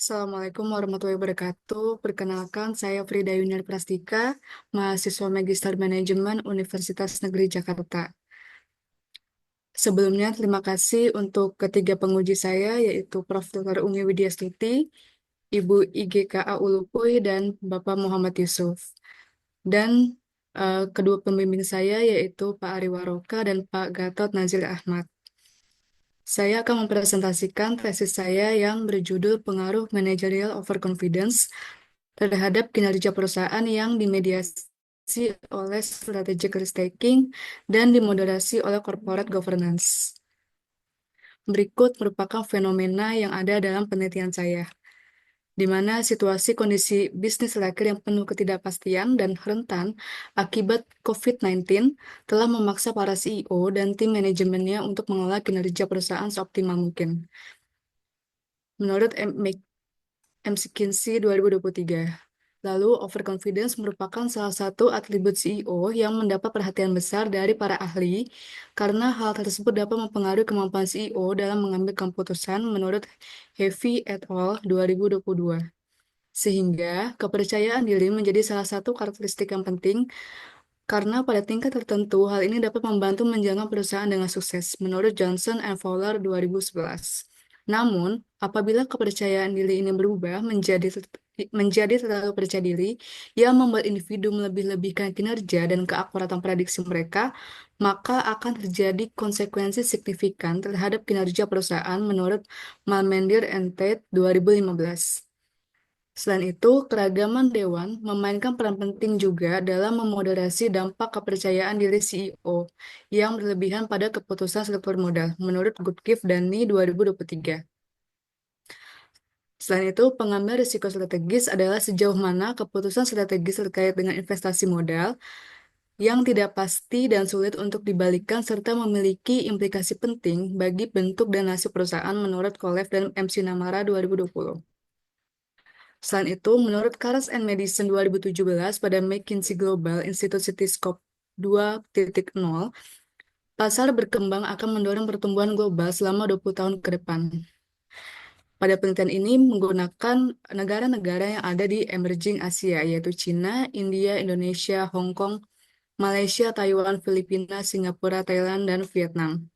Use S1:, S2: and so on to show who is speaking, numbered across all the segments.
S1: Assalamualaikum warahmatullahi wabarakatuh. Perkenalkan, saya Frida Yuniar Prastika, mahasiswa Magister Manajemen Universitas Negeri Jakarta. Sebelumnya, terima kasih untuk ketiga penguji saya, yaitu Prof. Dr. Umi Widyastuti, Ibu IGKA Ulupuy, dan Bapak Muhammad Yusuf. Dan kedua pembimbing saya, yaitu Pak Ari Waroka dan Pak Gatot Nazil Ahmad. Saya akan mempresentasikan tesis saya yang berjudul Pengaruh Managerial Overconfidence terhadap kinerja perusahaan yang dimediasi oleh strategic risk-taking dan dimoderasi oleh corporate governance. Berikut merupakan fenomena yang ada dalam penelitian saya, di mana situasi kondisi bisnis akhir yang penuh ketidakpastian dan rentan akibat COVID-19 telah memaksa para CEO dan tim manajemennya untuk mengelola kinerja perusahaan seoptimal mungkin. Menurut McKinsey 2023. Lalu, overconfidence merupakan salah satu atribut CEO yang mendapat perhatian besar dari para ahli karena hal tersebut dapat mempengaruhi kemampuan CEO dalam mengambil keputusan menurut Heavy et al. 2022. Sehingga, kepercayaan diri menjadi salah satu karakteristik yang penting karena pada tingkat tertentu hal ini dapat membantu menjaga perusahaan dengan sukses, menurut Johnson and Fowler 2011. Namun, apabila kepercayaan diri ini berubah menjadi terlalu percaya diri yang membuat individu melebih-lebihkan kinerja dan keakuratan prediksi mereka, maka akan terjadi konsekuensi signifikan terhadap kinerja perusahaan menurut Malmendier and Tate 2015. Selain itu, keragaman dewan memainkan peran penting juga dalam memoderasi dampak kepercayaan diri CEO yang berlebihan pada keputusan struktur modal, menurut Goodgift dan Ni 2023. Selain itu, pengambil risiko strategis adalah sejauh mana keputusan strategis terkait dengan investasi modal yang tidak pasti dan sulit untuk dibalikkan serta memiliki implikasi penting bagi bentuk dan nasib perusahaan menurut Kolev dan MC Namara 2020. Selain itu, menurut Caras and Madison 2017 pada McKinsey Global Institute Cityscope 2.0, pasar berkembang akan mendorong pertumbuhan global selama 20 tahun ke depan. Pada penelitian ini menggunakan negara-negara yang ada di emerging Asia, yaitu China, India, Indonesia, Hong Kong, Malaysia, Taiwan, Filipina, Singapura, Thailand, dan Vietnam.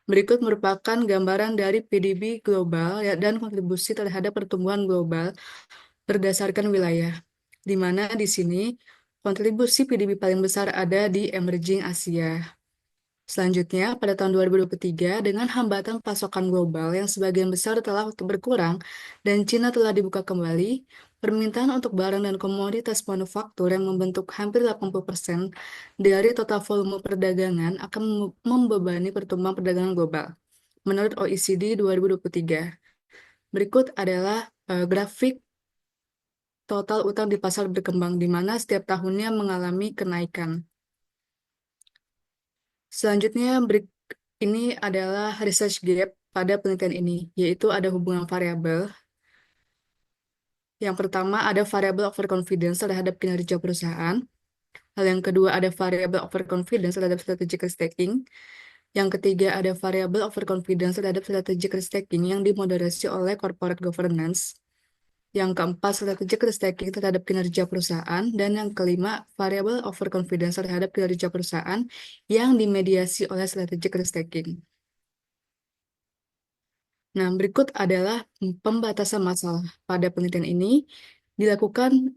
S1: Berikut merupakan gambaran dari PDB global dan kontribusi terhadap pertumbuhan global berdasarkan wilayah, di mana di sini kontribusi PDB paling besar ada di emerging Asia. Selanjutnya, pada tahun 2023, dengan hambatan pasokan global yang sebagian besar telah berkurang dan Cina telah dibuka kembali, permintaan untuk barang dan komoditas manufaktur yang membentuk hampir 80% dari total volume perdagangan akan membebani pertumbuhan perdagangan global, menurut OECD 2023. Berikut adalah grafik total utang di pasar berkembang, di mana setiap tahunnya mengalami kenaikan. Selanjutnya, ini adalah research gap pada penelitian ini, yaitu ada hubungan variabel. Yang pertama, ada variabel overconfidence terhadap kinerja perusahaan. Hal yang kedua, ada variabel overconfidence terhadap strategic risk-taking. Yang ketiga, ada variabel overconfidence terhadap strategic risk-taking yang dimoderasi oleh corporate governance. Yang keempat, strategic risk-taking terhadap kinerja perusahaan. Dan yang kelima, variabel overconfidence terhadap kinerja perusahaan yang dimediasi oleh strategic risk-taking. Nah, berikut adalah pembatasan masalah. Pada penelitian ini dilakukan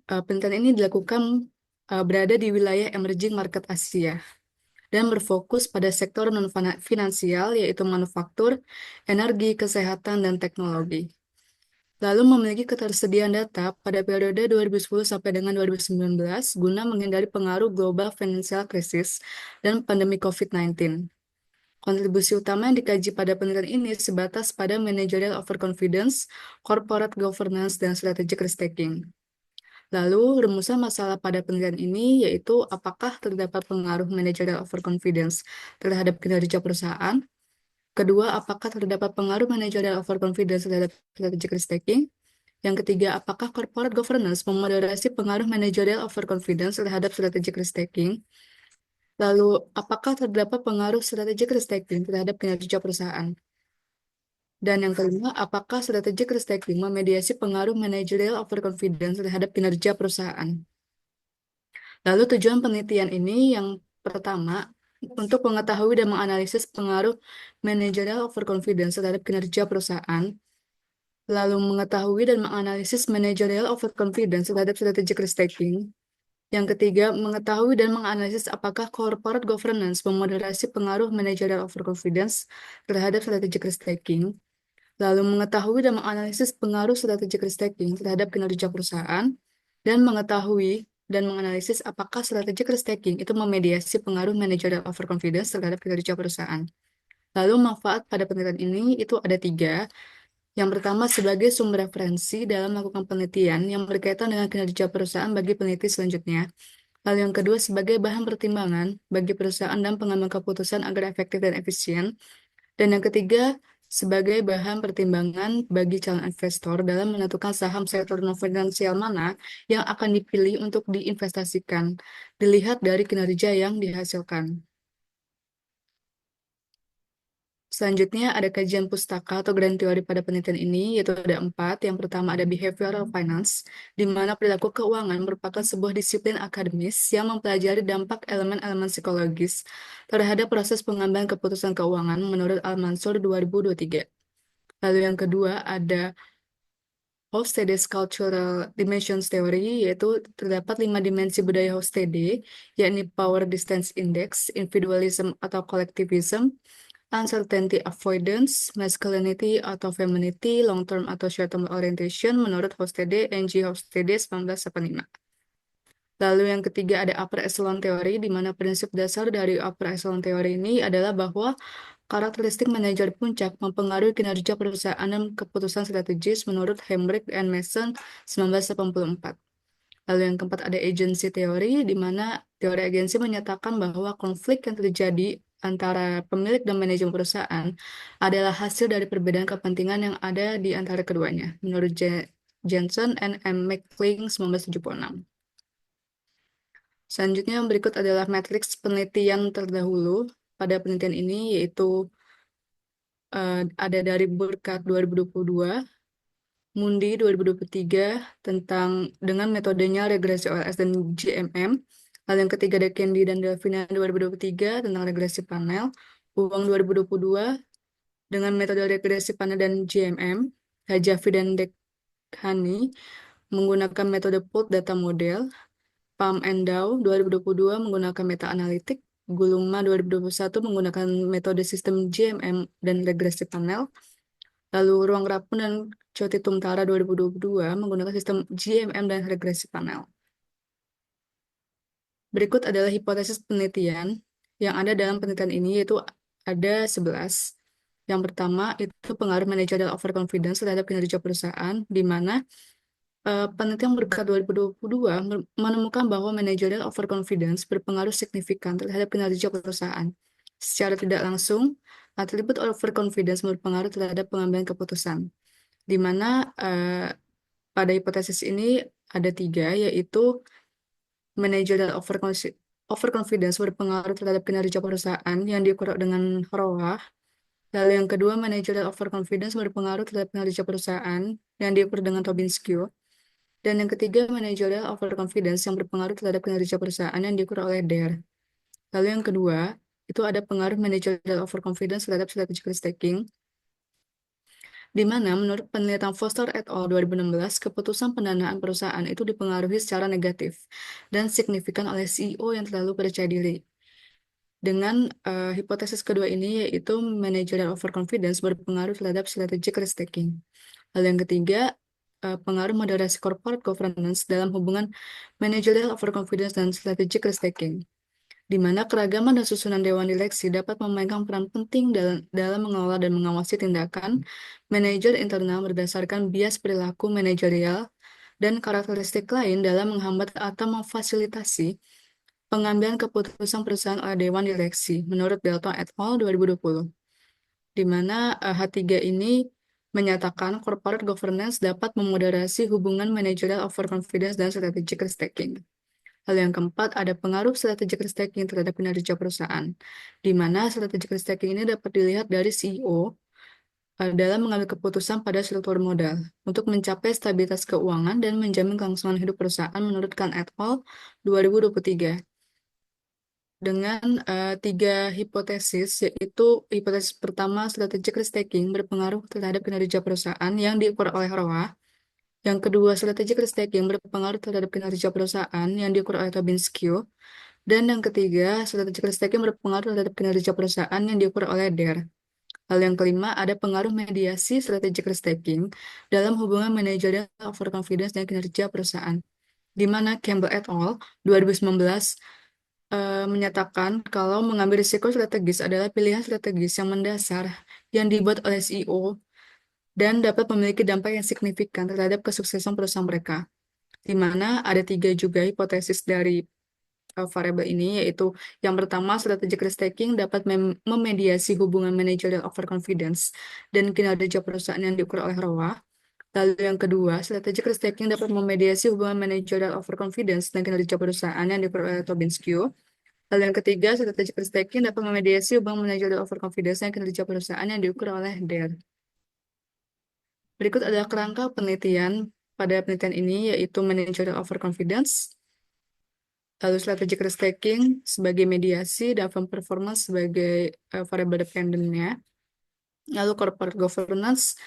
S1: berada di wilayah emerging market Asia dan berfokus pada sektor non-finansial yaitu manufaktur, energi, kesehatan, dan teknologi. Lalu memiliki ketersediaan data pada periode 2010 sampai dengan 2019 guna menghindari pengaruh global financial crisis dan pandemi COVID-19. Kontribusi utama yang dikaji pada penelitian ini sebatas pada managerial overconfidence, corporate governance, dan strategic risk-taking. Lalu, rumusan masalah pada penelitian ini yaitu apakah terdapat pengaruh managerial overconfidence terhadap kinerja perusahaan. Kedua, apakah terdapat pengaruh managerial overconfidence terhadap strategic risk-taking. Yang ketiga, apakah corporate governance memoderasi pengaruh managerial overconfidence terhadap strategic risk-taking. Lalu, apakah terdapat pengaruh strategic risk-taking terhadap kinerja perusahaan? Dan yang kelima, apakah strategic risk taking memediasi pengaruh managerial overconfidence terhadap kinerja perusahaan? Lalu tujuan penelitian ini yang pertama, untuk mengetahui dan menganalisis pengaruh managerial overconfidence terhadap kinerja perusahaan, lalu mengetahui dan menganalisis managerial overconfidence terhadap strategic risk taking. Yang ketiga, mengetahui dan menganalisis apakah corporate governance memoderasi pengaruh managerial overconfidence terhadap strategic risk taking. Lalu mengetahui dan menganalisis pengaruh strategic risk taking terhadap kinerja perusahaan, dan mengetahui dan menganalisis apakah strategic risk taking itu memediasi pengaruh managerial overconfidence terhadap kinerja perusahaan. Lalu manfaat pada penelitian ini itu ada tiga. Yang pertama, sebagai sumber referensi dalam melakukan penelitian yang berkaitan dengan kinerja perusahaan bagi peneliti selanjutnya. Lalu yang kedua, sebagai bahan pertimbangan bagi perusahaan dan pengambil keputusan agar efektif dan efisien. Dan yang ketiga, sebagai bahan pertimbangan bagi calon investor dalam menentukan saham sektor non-finansial mana yang akan dipilih untuk diinvestasikan, dilihat dari kinerja yang dihasilkan. Selanjutnya ada kajian pustaka atau grand teori pada penelitian ini, yaitu ada empat. Yang pertama ada behavioral finance, di mana perilaku keuangan merupakan sebuah disiplin akademis yang mempelajari dampak elemen-elemen psikologis terhadap proses pengambilan keputusan keuangan menurut Al-Mansur 2023. Lalu yang kedua ada Hofstede's Cultural Dimensions Theory, yaitu terdapat 5 dimensi budaya Hofstede, yakni Power Distance Index, Individualism atau Collectivism, Uncertainty Avoidance, Masculinity atau Femininity, Long-Term atau Short-Term Orientation menurut Hofstede, N.G. Hofstede 1985. Lalu yang ketiga ada Upper Echelon Theory, di mana prinsip dasar dari Upper Echelon Theory ini adalah bahwa karakteristik manajer puncak mempengaruhi kinerja perusahaan dan keputusan strategis menurut Hambrick and Mason 1984. Lalu yang keempat ada agency theory, di mana teori agensi menyatakan bahwa konflik yang terjadi antara pemilik dan manajemen perusahaan adalah hasil dari perbedaan kepentingan yang ada di antara keduanya, menurut Jensen and M. McCling 1976. Selanjutnya yang berikut adalah matriks penelitian terdahulu pada penelitian ini, yaitu ada dari Burkhardt 2022, Mundi 2023 tentang dengan metodenya regresi OLS dan GMM. Lalu yang ketiga ada Candy dan Delvina 2023 tentang regresi panel. Uang 2022 dengan metode regresi panel dan GMM. Hajafi dan Dekhani menggunakan metode pooled data model. Pam and Dow 2022 menggunakan meta-analitik. Guluma 2021 menggunakan metode sistem GMM dan regresi panel. Lalu Ruang Rapun dan Coti Tumtara 2022 menggunakan sistem GMM dan regresi panel. Berikut adalah hipotesis penelitian yang ada dalam penelitian ini, yaitu ada 11. Yang pertama itu pengaruh managerial overconfidence terhadap kinerja perusahaan, di mana penelitian Burkhardt 2022 menemukan bahwa managerial overconfidence berpengaruh signifikan terhadap kinerja perusahaan. Secara tidak langsung, atribut overconfidence berpengaruh terhadap pengambilan keputusan, di mana pada hipotesis ini ada tiga, yaitu managerial overconfidence berpengaruh terhadap kinerja perusahaan yang diukur dengan ROAH. Lalu yang kedua, managerial overconfidence berpengaruh terhadap kinerja perusahaan yang diukur dengan Tobin Skew. Dan yang ketiga, managerial overconfidence yang berpengaruh terhadap kinerja perusahaan yang diukur oleh DARE. Lalu yang kedua, itu ada pengaruh managerial overconfidence terhadap strategic risk taking, di mana menurut penelitian Foster et al. 2016, keputusan pendanaan perusahaan itu dipengaruhi secara negatif dan signifikan oleh CEO yang terlalu percaya diri. Dengan hipotesis kedua ini, yaitu managerial overconfidence berpengaruh terhadap strategic risk taking. Lalu yang ketiga, pengaruh moderasi corporate governance dalam hubungan managerial overconfidence dan strategic risk taking, di mana keragaman dan susunan dewan direksi dapat memainkan peran penting dalam mengelola dan mengawasi tindakan manajer internal berdasarkan bias perilaku manajerial dan karakteristik lain dalam menghambat atau memfasilitasi pengambilan keputusan perusahaan oleh dewan direksi, menurut Delton et al. 2020, di mana H3 ini menyatakan corporate governance dapat memoderasi hubungan managerial overconfidence dan strategic risk taking. Lalu yang keempat, ada pengaruh strategic risk taking terhadap kinerja perusahaan, di mana strategic risk taking ini dapat dilihat dari CEO dalam mengambil keputusan pada struktur modal untuk mencapai stabilitas keuangan dan menjamin kelangsungan hidup perusahaan menurut Kahn et al. 2023 dengan tiga hipotesis, yaitu hipotesis pertama, strategic risk taking berpengaruh terhadap kinerja perusahaan yang diukur oleh ROA. Yang kedua, strategic risk taking berpengaruh terhadap kinerja perusahaan yang diukur oleh Tobin Skew. Dan yang ketiga, strategic risk taking berpengaruh terhadap kinerja perusahaan yang diukur oleh DER. Lalu yang kelima, ada pengaruh mediasi strategic risk taking dalam hubungan manajerial overconfidence dan kinerja perusahaan, di mana Campbell et al. 2019 menyatakan kalau mengambil risiko strategis adalah pilihan strategis yang mendasar yang dibuat oleh CEO dan dapat memiliki dampak yang signifikan terhadap kesuksesan perusahaan mereka. Di mana ada tiga juga hipotesis dari variabel ini, yaitu yang pertama, strategic risk taking dapat memediasi hubungan managerial overconfidence dan kinerja perusahaan yang diukur oleh ROA. Lalu yang kedua, strategic risk taking dapat memediasi hubungan managerial overconfidence dan kinerja perusahaan yang diukur oleh Tobin Skew. Lalu yang ketiga, strategic risk taking dapat memediasi hubungan managerial overconfidence dan kinerja perusahaan yang diukur oleh DER. Berikut adalah kerangka penelitian pada penelitian ini, yaitu managerial overconfidence, lalu strategic risk taking sebagai mediasi dan firm performance sebagai variabel dependennya, lalu corporate governance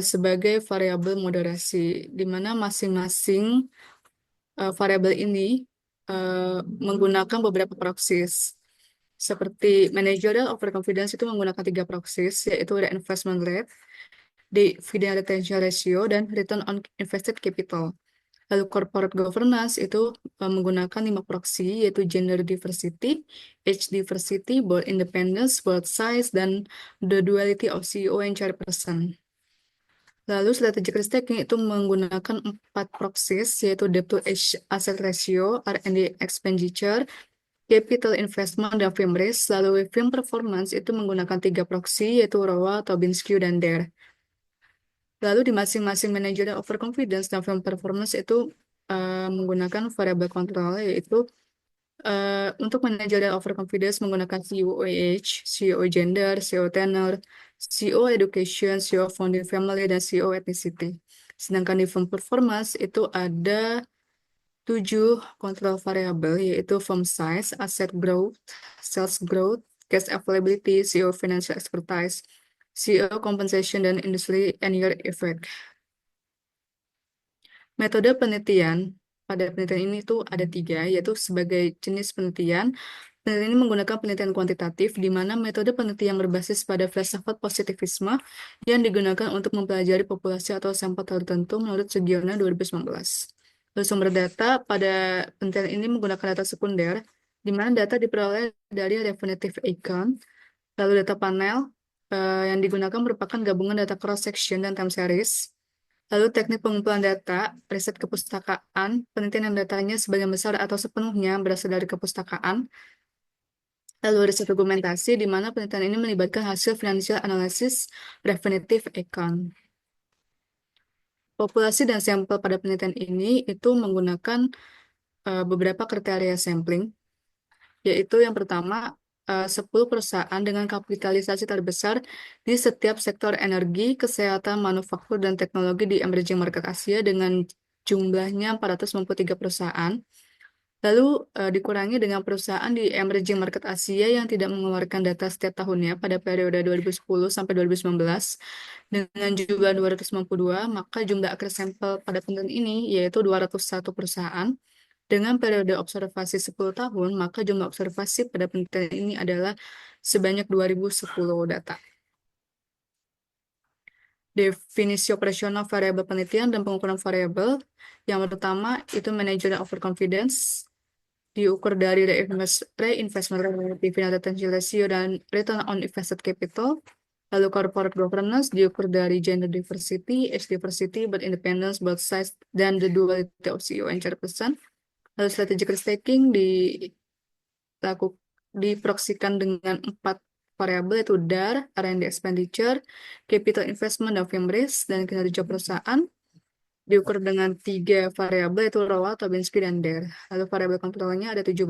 S1: sebagai variabel moderasi, di mana masing-masing variabel ini menggunakan beberapa proksis. Seperti managerial overconfidence itu menggunakan tiga proksis, yaitu reinvestment rate, dividend retention ratio, dan return on invested capital. Lalu corporate governance itu menggunakan 5 proxy, yaitu gender diversity, age diversity, board independence, board size, dan the duality of CEO and chairperson. Lalu strategic risk taking itu menggunakan 4 proxies, yaitu debt to asset ratio, R&D expenditure, capital investment, dan firm risk. Lalu firm performance itu menggunakan 3 proxy, yaitu ROA, Tobin Skew, dan DER. Lalu di masing-masing managerial overconfidence dan firm performance itu menggunakan variabel kontrol, yaitu untuk managerial overconfidence menggunakan CEO age, CEO gender, CEO tenure, CEO education, CEO founding family, dan CEO ethnicity. Sedangkan di firm performance itu ada 7 kontrol variabel, yaitu firm size, asset growth, sales growth, cash availability, CEO financial expertise, CEO compensation, dan industry and year effect. Metode penelitian pada penelitian ini tuh ada 3, yaitu sebagai jenis penelitian. Penelitian ini menggunakan penelitian kuantitatif, di mana metode penelitian berbasis pada filsafat positivisme yang digunakan untuk mempelajari populasi atau sampel tertentu menurut Sugiona 2019. Lalu sumber data pada penelitian ini menggunakan data sekunder, di mana data diperoleh dari Refinitiv Econ. Lalu data panel yang digunakan merupakan gabungan data cross-section dan time series. Lalu teknik pengumpulan data, riset kepustakaan, penelitian yang datanya sebagian besar atau sepenuhnya berasal dari kepustakaan. Lalu riset dokumentasi, di mana penelitian ini melibatkan hasil financial analysis Refinitiv Econ. Populasi dan sampel pada penelitian ini itu menggunakan beberapa kriteria sampling, yaitu yang pertama, 10 perusahaan dengan kapitalisasi terbesar di setiap sektor energi, kesehatan, manufaktur, dan teknologi di emerging market Asia dengan jumlahnya 493 perusahaan. Lalu dikurangi dengan perusahaan di emerging market Asia yang tidak mengeluarkan data setiap tahunnya pada periode 2010 sampai 2019 dengan jumlah 292, maka jumlah akhir sampel pada penelitian ini yaitu 201 perusahaan. Dengan periode observasi 10 tahun, maka jumlah observasi pada penelitian ini adalah sebanyak 2010 data. Definisi operasional variabel penelitian dan pengukuran variabel. Yang pertama itu managerial overconfidence, diukur dari reinvestment rate, dividend retention ratio, dan return on invested capital. Lalu corporate governance diukur dari gender diversity, age diversity, board independence, board size, dan the duality of CEO and chairperson. Lalu strategic risk taking diproksikan dengan 4 variabel, yaitu DAR, R&D expenditure, capital investment, dan firm risk, dan kinerja perusahaan. Diukur dengan 3 variabel, yaitu ROA, Tobin Skew, dan DER. Lalu variabel kontrolnya ada 17,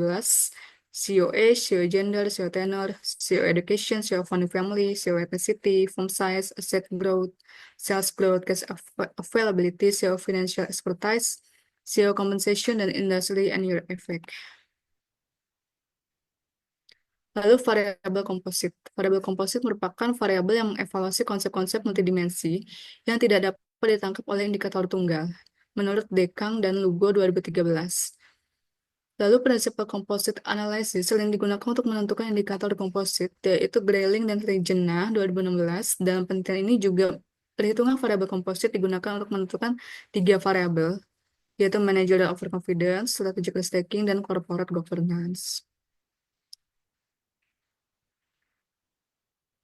S1: SEO age, SEO gender, SEO tenor, SEO education, SEO funding family, SEO ethnicity, firm size, asset growth, sales growth, cash availability, SEO financial expertise, SEO compensation, dan industry and year effect. Lalu variabel komposit. Variabel komposit merupakan variabel yang mengevaluasi konsep-konsep multidimensi yang tidak dapat ditangkap oleh indikator tunggal, menurut Dekang dan Lugo 2013. Lalu prinsip composite analysis sering digunakan untuk menentukan indikator komposit, yaitu Grayling dan Regina 2016. Dalam penelitian ini juga perhitungan variabel komposit digunakan untuk menentukan tiga variabel, yaitu managerial overconfidence, strategic risk-taking, dan corporate governance.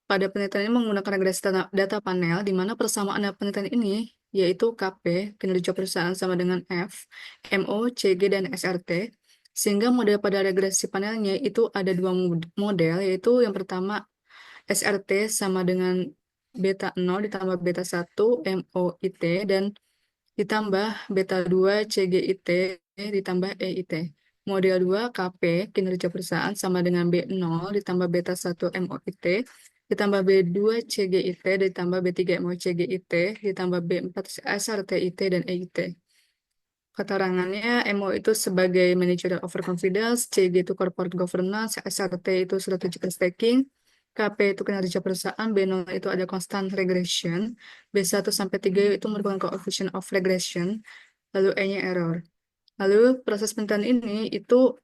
S1: Pada penelitian ini menggunakan regresi data panel, di mana persamaan data penelitian ini yaitu KP, kinerja perusahaan sama dengan F, MO, CG, dan SRT, sehingga model pada regresi panelnya itu ada dua model, yaitu yang pertama SRT sama dengan beta 0 ditambah beta 1 MOIT, dan ditambah beta 2 CGIT ditambah EIT. Model 2 KP, kinerja perusahaan sama dengan B0 ditambah beta 1 MOIT, ditambah B2 CGIT, ditambah B3 MOCGIT, ditambah B4 SRTIT, dan EIT. Keterangannya, MO itu sebagai managerial overconfidence, CG itu corporate governance, SRT itu strategic risk-taking, KP itu kinerja perusahaan, B0 itu ada constant regression, B1 sampai 3 itu merupakan coefficient of regression, lalu E-nya error. Lalu proses penelitian ini itu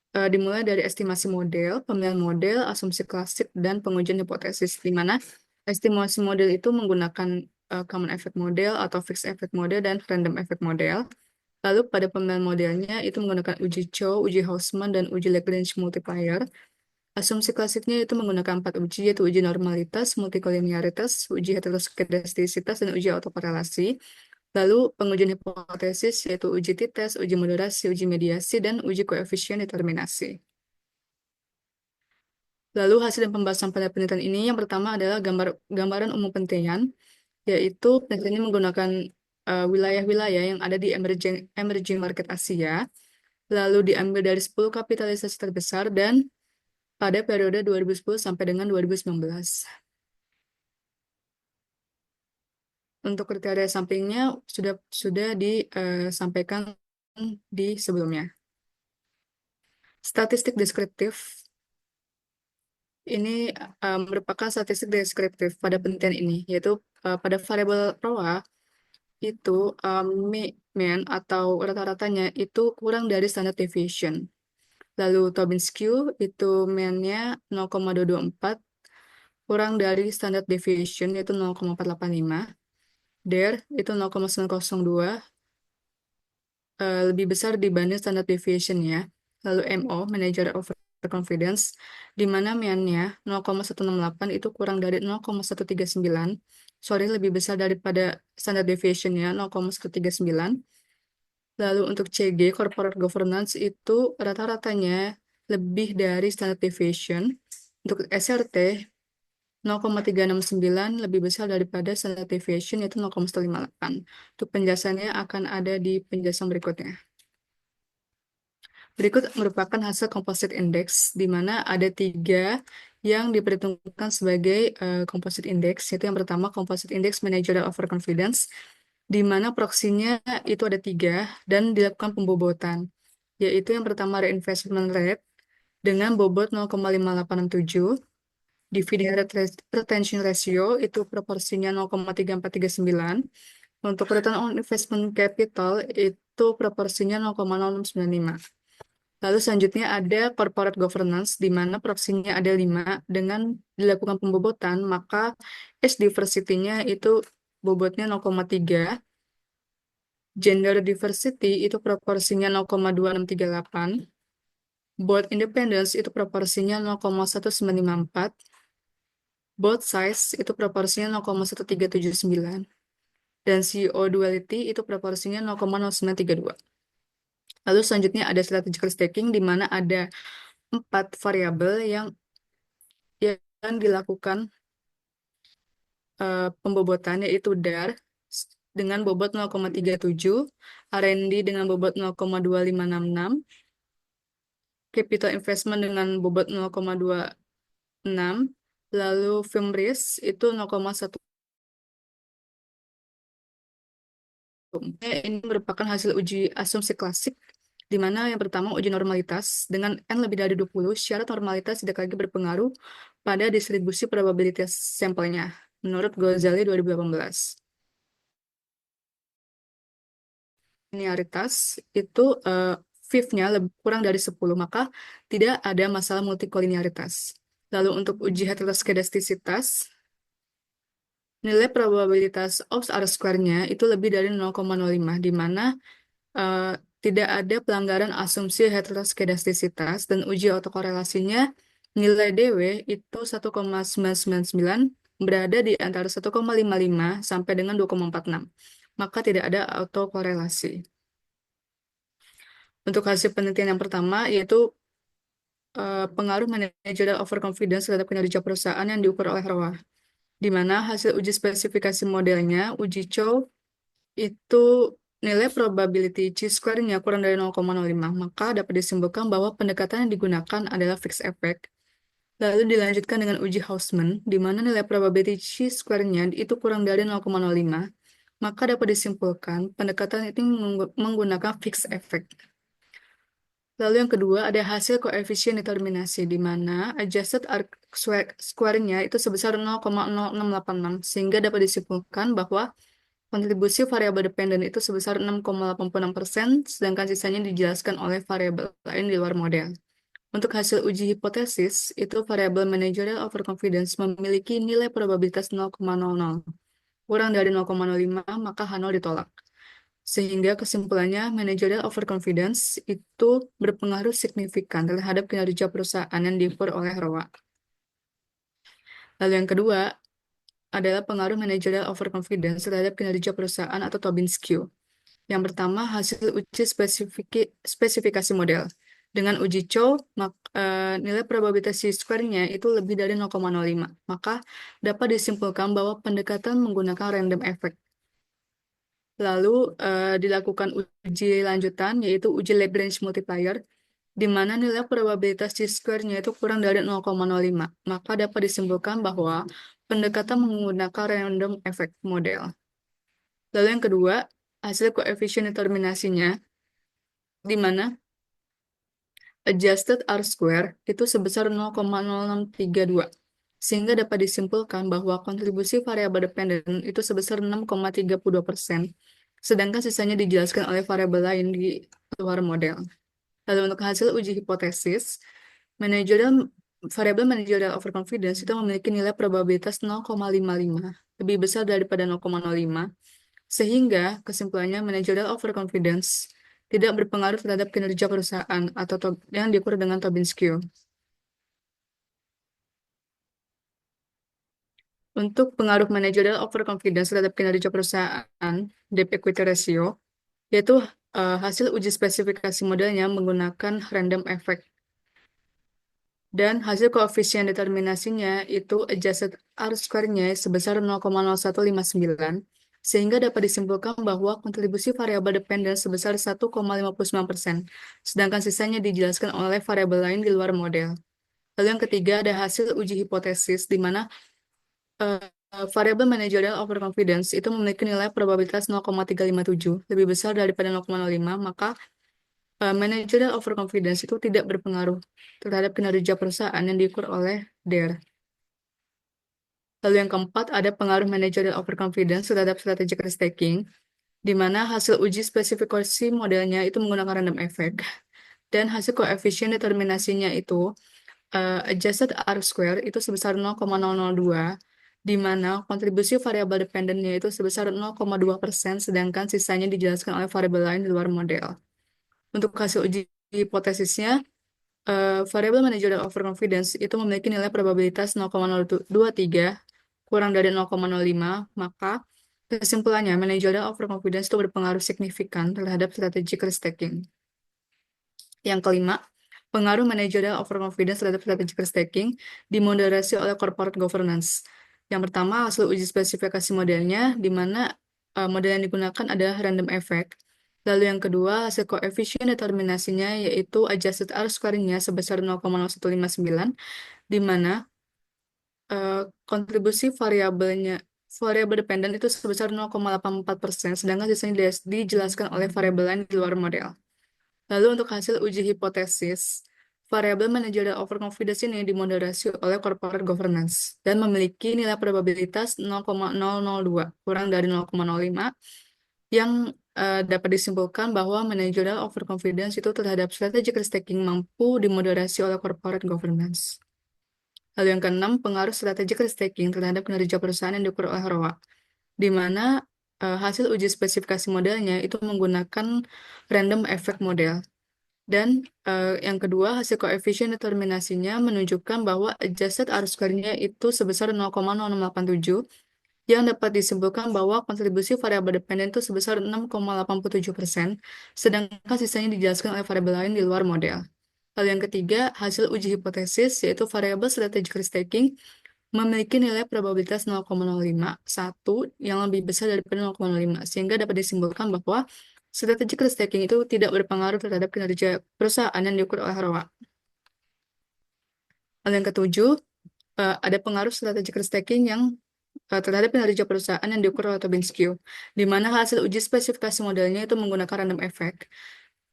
S1: dimulai dari estimasi model, pemilihan model, asumsi klasik, dan pengujian hipotesis, di mana estimasi model itu menggunakan common effect model atau fixed effect model dan random effect model. Lalu pada pemilihan modelnya itu menggunakan uji Chow, uji Hausman, dan uji Lagrange multiplier. Asumsi klasiknya itu menggunakan 4 uji, yaitu uji normalitas, multikolinearitas, uji heteroskedastisitas, dan uji autokorelasi. Lalu pengujian hipotesis yaitu uji t-test, uji moderasi, uji mediasi, dan uji koefisien determinasi. Lalu hasil dan pembahasan pada penelitian ini yang pertama adalah gambaran umum penelitian, yaitu penelitian ini menggunakan wilayah-wilayah yang ada di emerging market Asia, lalu diambil dari 10 kapitalisasi terbesar dan pada periode 2010 sampai dengan 2019. Untuk kriteria sampingnya sudah disampaikan di sebelumnya. Statistik deskriptif ini merupakan statistik deskriptif pada penelitian ini, yaitu pada variabel ROA itu mean atau rata-ratanya itu kurang dari standard deviation. Lalu Tobin skew itu mean-nya 0,224, kurang dari standard deviation yaitu 0,485. DER itu 0,902, lebih besar dibanding standard deviation-nya. Lalu MO, Manager Overconfidence, di mana mean-nya 0,168 itu kurang dari 0,139. Sorry, lebih besar daripada standard deviation-nya 0,139. Lalu untuk CG, Corporate Governance, itu rata-ratanya lebih dari standard deviation. Untuk SRT, 0,369 lebih besar daripada standard deviation yaitu 0,158. Untuk penjelasannya akan ada di penjelasan berikutnya. Berikut merupakan hasil composite index, di mana ada tiga yang diperhitungkan sebagai composite index, yaitu yang pertama composite index managerial overconfidence, di mana proksinya itu ada tiga dan dilakukan pembobotan, yaitu yang pertama reinvestment rate dengan bobot 0,5867, dividend retention ratio itu proporsinya 0,3439, untuk return on investment capital itu proporsinya 0,0695. Lalu selanjutnya ada corporate governance, di mana proksinya ada 5, dengan dilakukan pembobotan, maka age diversity-nya itu bobotnya 0,3, gender diversity itu proporsinya 0,2638, board independence itu proporsinya 0,1954, board size itu proporsinya 0,1379, dan CEO duality itu proporsinya 0,0932. Lalu selanjutnya ada strategic risk-taking, di mana ada 4 variabel yang dilakukan pembobotan, yaitu DAR dengan bobot 0,37, R&D dengan bobot 0,2566, capital investment dengan bobot 0,26, lalu firm risk itu 0,1. Ini merupakan hasil uji asumsi klasik, di mana yang pertama uji normalitas dengan N lebih dari 20, syarat normalitas tidak lagi berpengaruh pada distribusi probabilitas sampelnya, menurut Ghazali 2018. Linearitas itu fifth-nya kurang dari 10, maka tidak ada masalah multikolinearitas. Lalu untuk uji heteroskedastisitas, nilai probabilitas of R square-nya itu lebih dari 0,05, di mana eh, tidak ada pelanggaran asumsi heteroskedastisitas dan uji autokorelasinya nilai DW itu 1,999 berada di antara 1,55 sampai dengan 2,46. Maka tidak ada autokorelasi. Untuk hasil penelitian yang pertama yaitu pengaruh manajerial overconfidence terhadap kinerja perusahaan yang diukur oleh ROA, di mana hasil uji spesifikasi modelnya, uji Chow, itu nilai probability chi-square-nya kurang dari 0,05, maka dapat disimpulkan bahwa pendekatan yang digunakan adalah fixed effect. Lalu dilanjutkan dengan uji Hausman, di mana nilai probability chi-square-nya itu kurang dari 0,05, maka dapat disimpulkan pendekatan itu menggunakan fixed effect. Lalu yang kedua ada hasil koefisien determinasi, di mana adjusted arc square-nya itu sebesar 0,0686, sehingga dapat disimpulkan bahwa kontribusi variabel dependen itu sebesar 6,86%, sedangkan sisanya dijelaskan oleh variabel lain di luar model. Untuk hasil uji hipotesis, itu variabel managerial overconfidence memiliki nilai probabilitas 0,00. Kurang dari 0,05, maka H0 ditolak. Sehingga kesimpulannya, managerial overconfidence itu berpengaruh signifikan terhadap kinerja perusahaan yang diukur oleh ROA. Lalu yang kedua adalah pengaruh managerial overconfidence terhadap kinerja perusahaan atau Tobin Skew. Yang pertama, hasil uji spesifikasi model. Dengan uji Chow, nilai probabilitas chi-square-nya itu lebih dari 0,05. Maka dapat disimpulkan bahwa pendekatan menggunakan random effect. Lalu dilakukan uji lanjutan, yaitu uji Lagrange multiplier, di mana nilai probabilitas chi-square-nya itu kurang dari 0,05. Maka dapat disimpulkan bahwa pendekatan menggunakan random effect model. Lalu yang kedua, hasil koefisien determinasinya, di mana adjusted R square itu sebesar 0,0632, sehingga dapat disimpulkan bahwa kontribusi variabel dependen itu sebesar 6,32%, sedangkan sisanya dijelaskan oleh variabel lain di luar model. Lalu untuk hasil uji hipotesis, managerial variabel managerial overconfidence itu memiliki nilai probabilitas 0,55, lebih besar daripada 0,05, sehingga kesimpulannya managerial overconfidence tidak berpengaruh terhadap kinerja perusahaan atau yang diukur dengan Tobin Skew. Untuk pengaruh managerial overconfidence terhadap kinerja perusahaan, debt equity ratio, yaitu hasil uji spesifikasi modelnya menggunakan random effect. Dan hasil koefisien determinasinya itu adjusted R square-nya sebesar 0,0159, sehingga dapat disimpulkan bahwa kontribusi variabel dependen sebesar 1,59%, sedangkan sisanya dijelaskan oleh variabel lain di luar model. Lalu yang ketiga ada hasil uji hipotesis, di mana eh, variabel managerial overconfidence itu memiliki nilai probabilitas 0,357, lebih besar daripada 0,05, maka managerial overconfidence itu tidak berpengaruh terhadap kinerja perusahaan yang diukur oleh DER. Lalu yang keempat ada pengaruh managerial overconfidence terhadap strategic risk taking, di mana hasil uji spesifikasi modelnya itu menggunakan random effect, dan hasil koefisien determinasinya itu adjusted R square itu sebesar 0,002, di mana kontribusi variabel dependennya itu sebesar 0,2%, sedangkan sisanya dijelaskan oleh variabel lain di luar model. Untuk hasil uji hipotesisnya, variabel managerial overconfidence itu memiliki nilai probabilitas 0,023 kurang dari 0,05, maka kesimpulannya managerial overconfidence itu berpengaruh signifikan terhadap strategic risk taking. Yang kelima, pengaruh managerial overconfidence terhadap strategic risk taking dimoderasi oleh corporate governance. Yang pertama, hasil uji spesifikasi modelnya, di mana model yang digunakan adalah random effect. Lalu yang kedua, hasil koefisien determinasinya yaitu adjusted R-squaring-nya sebesar 0,0159, di mana eh, kontribusi variabel dependen itu sebesar 0,84%, sedangkan sisanya dijelaskan oleh variabel lain di luar model. Lalu untuk hasil uji hipotesis, variabel managerial overconfidence ini dimoderasi oleh corporate governance dan memiliki nilai probabilitas 0,002 kurang dari 0,05 yang dapat disimpulkan bahwa managerial overconfidence itu terhadap strategic risk taking mampu dimoderasi oleh corporate governance. Lalu yang keenam, pengaruh strategic risk taking terhadap kinerja perusahaan yang diukur oleh ROA, di mana hasil uji spesifikasi modelnya itu menggunakan random effect model. Dan yang kedua, hasil koefisien determinasinya menunjukkan bahwa adjusted R-squaring-nya itu sebesar 0,0687, yang dapat disimpulkan bahwa kontribusi variabel dependen itu sebesar 6,87%, sedangkan sisanya dijelaskan oleh variabel lain di luar model. Lalu yang ketiga, hasil uji hipotesis, yaitu variabel strategic risk taking, memiliki nilai probabilitas 0,051 yang lebih besar daripada 0,05, sehingga dapat disimpulkan bahwa strategic risk taking itu tidak berpengaruh terhadap kinerja perusahaan yang diukur oleh ROA. Lalu yang ketujuh, ada pengaruh strategic risk taking yang terhadap kinerja perusahaan yang diukur oleh Tobin-Skew, di mana hasil uji spesifikasi modelnya itu menggunakan random effect.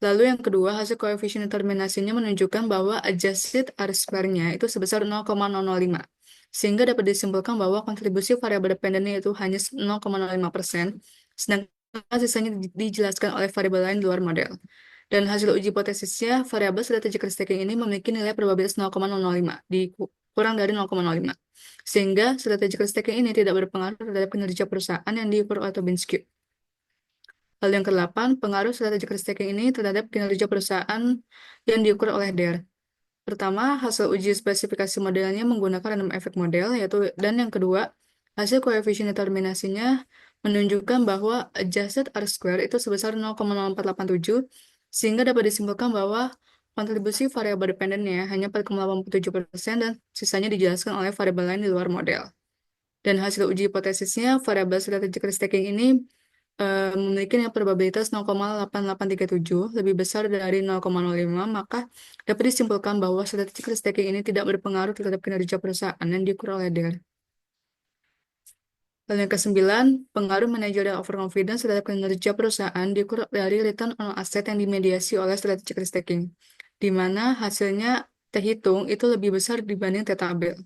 S1: Lalu yang kedua, hasil koefisien determinasinya menunjukkan bahwa adjusted R-square-nya itu sebesar 0,005, sehingga dapat disimpulkan bahwa kontribusi variabel dependennya itu hanya 0,05%, sedangkan sisanya dijelaskan oleh variabel lain di luar model. Dan hasil uji hipotesisnya, variabel strategic risk taking ini memiliki nilai probabilitas 0,005, kurang dari 0,05. Sehingga strategic risk taking ini tidak berpengaruh terhadap kinerja perusahaan yang diukur oleh Tobin-Skew. Lalu yang kedelapan, pengaruh strategic risk taking ini terhadap kinerja perusahaan yang diukur oleh DER. Pertama, hasil uji spesifikasi modelnya menggunakan random effect model, dan yang kedua, hasil koefisien determinasinya menunjukkan bahwa adjusted R-square itu sebesar 0,0487, sehingga dapat disimpulkan bahwa kontribusi variabel dependennya hanya 4,87% dan sisanya dijelaskan oleh variabel lain di luar model. Dan hasil uji hipotesisnya, variabel strategic risk taking ini memiliki nilai probabilitas 0,8837 lebih besar dari 0,05, maka dapat disimpulkan bahwa strategic risk taking ini tidak berpengaruh terhadap kinerja perusahaan yang diukur oleh DER. Lalu yang kesembilan, pengaruh managerial overconfidence terhadap kinerja perusahaan diukur dari return on asset yang dimediasi oleh strategic risk taking, di mana hasilnya terhitung itu lebih besar dibanding T-tabel.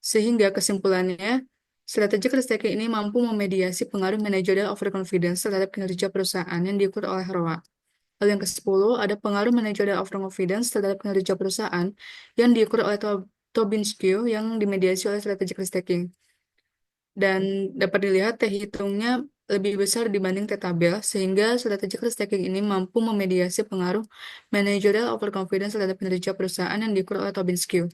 S1: Sehingga kesimpulannya, strategic risk taking ini mampu memediasi pengaruh managerial overconfidence terhadap kinerja perusahaan yang diukur oleh ROA. Lalu yang ke-10, ada pengaruh managerial overconfidence terhadap kinerja perusahaan yang diukur oleh Tobin-Skew yang dimediasi oleh strategic risk taking. Dan dapat dilihat hitungnya lebih besar dibanding T-tabel, sehingga strategic risk taking ini mampu memediasi pengaruh managerial overconfidence terhadap kinerja perusahaan yang diukur oleh Tobin-Skew.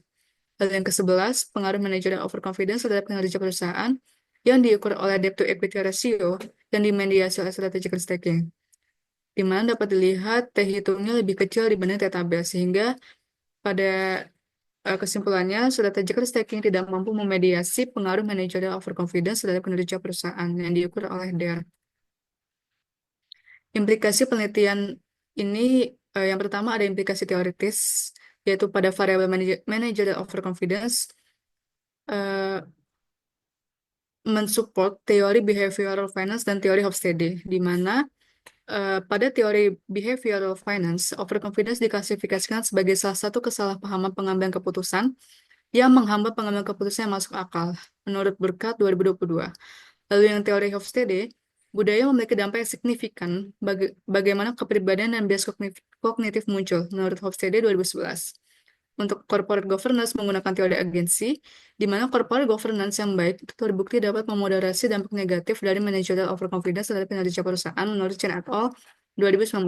S1: Lalu yang ke-11, pengaruh managerial overconfidence terhadap kinerja perusahaan yang diukur oleh debt to equity ratio yang dimediasi oleh strategic risk taking, di mana dapat dilihat hitungnya lebih kecil dibanding T-tabel, sehingga pada kesimpulannya strategic risk taking tidak mampu memediasi pengaruh managerial overconfidence terhadap kinerja perusahaan yang diukur oleh DER. Implikasi penelitian ini yang pertama ada implikasi teoritis, yaitu pada variabel managerial overconfidence mensupport teori behavioral finance dan teori Hofstede, di mana pada teori behavioral finance, overconfidence diklasifikasikan sebagai salah satu kesalahpahaman pengambilan keputusan yang menghambat pengambilan keputusan yang masuk akal, menurut Burkhardt 2022. Lalu yang teori Hofstede, budaya memiliki dampak yang signifikan bagaimana kepribadian dan bias kognitif muncul, menurut Hofstede 2011. Untuk corporate governance menggunakan teori agensi, di mana corporate governance yang baik itu terbukti dapat memoderasi dampak negatif dari managerial overconfidence terhadap kinerja perusahaan menurut Chen et al. 2019.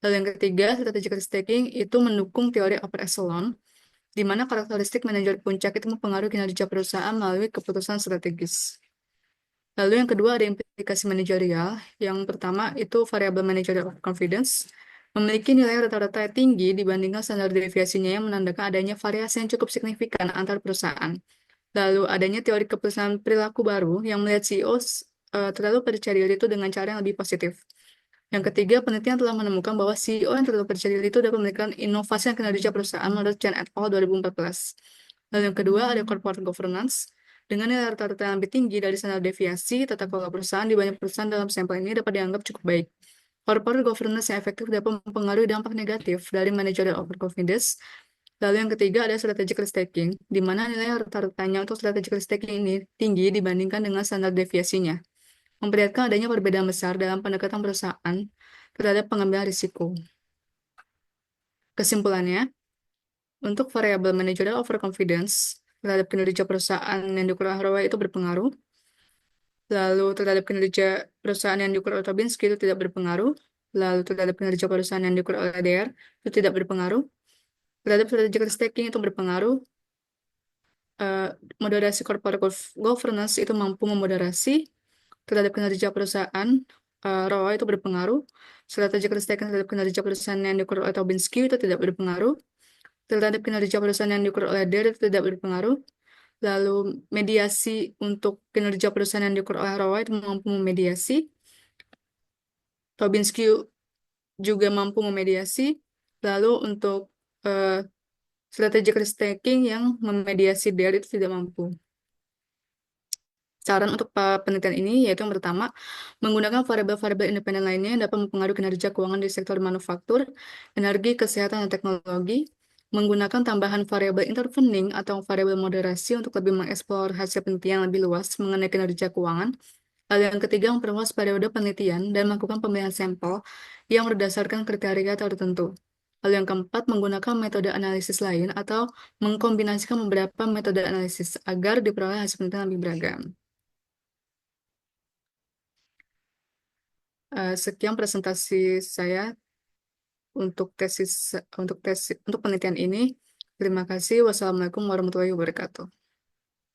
S1: Lalu yang ketiga, strategic risk taking itu mendukung teori upper echelon, di mana karakteristik manajer puncak itu mempengaruhi kinerja perusahaan melalui keputusan strategis. Lalu yang kedua ada implikasi manajerial. Yang pertama itu variabel managerial confidence memiliki nilai rata-rata tinggi dibandingkan standar deviasinya yang menandakan adanya variasi yang cukup signifikan antar perusahaan. Lalu adanya teori keputusan perilaku baru yang melihat CEO terlalu percaya diri itu dengan cara yang lebih positif. Yang ketiga, penelitian telah menemukan bahwa CEO yang terlalu percaya diri itu dapat memberikan inovasi yang kinerja perusahaan menurut Chen et al. 2014. Lalu yang kedua, ada corporate governance. Dengan nilai rata-rata yang lebih tinggi dari standar deviasi tata kelola perusahaan di banyak perusahaan dalam sampel ini dapat dianggap cukup baik. Corporate governance yang efektif dapat mempengaruhi dampak negatif dari managerial overconfidence. Lalu yang ketiga ada strategic risk taking, di mana nilai rata-ratanya untuk strategic risk taking ini tinggi dibandingkan dengan standar deviasinya, memperlihatkan adanya perbedaan besar dalam pendekatan perusahaan terhadap pengambilan risiko. Kesimpulannya, untuk variabel managerial overconfidence terhadap kinerja perusahaan yang diukur oleh ROI itu berpengaruh, lalu terhadap kinerja perusahaan yang diukur oleh Tobinski itu tidak berpengaruh, lalu terhadap kinerja perusahaan yang diukur oleh DR itu tidak berpengaruh, terhadap strategic risk taking itu berpengaruh, eh, moderasi corporate governance itu mampu memoderasi, terhadap kinerja perusahaan, ROI itu berpengaruh, strategi risk-taking terhadap kinerja perusahaan yang diukur oleh Tobinski itu tidak berpengaruh, terhadap kinerja perusahaan yang diukur oleh DER itu tidak berpengaruh, lalu mediasi untuk kinerja perusahaan yang diukur oleh ROI itu mampu memediasi, Tobinski juga mampu memediasi, lalu untuk uh, strategi risk-taking yang memediasi DER itu tidak mampu. Saran untuk penelitian ini yaitu yang pertama, menggunakan variabel-variabel independen lainnya yang dapat mempengaruhi kinerja keuangan di sektor manufaktur, energi, kesehatan, dan teknologi, menggunakan tambahan variabel intervening atau variabel moderasi untuk lebih mengeksplor hasil penelitian yang lebih luas mengenai kinerja keuangan. Lalu yang ketiga, memperluas periode penelitian dan melakukan pemilihan sampel yang berdasarkan kriteria tertentu. Lalu yang keempat, menggunakan metode analisis lain atau mengkombinasikan beberapa metode analisis agar diperoleh hasil penelitian lebih beragam. Sekian presentasi saya untuk tesis untuk penelitian ini. Terima kasih. Wassalamualaikum warahmatullahi wabarakatuh.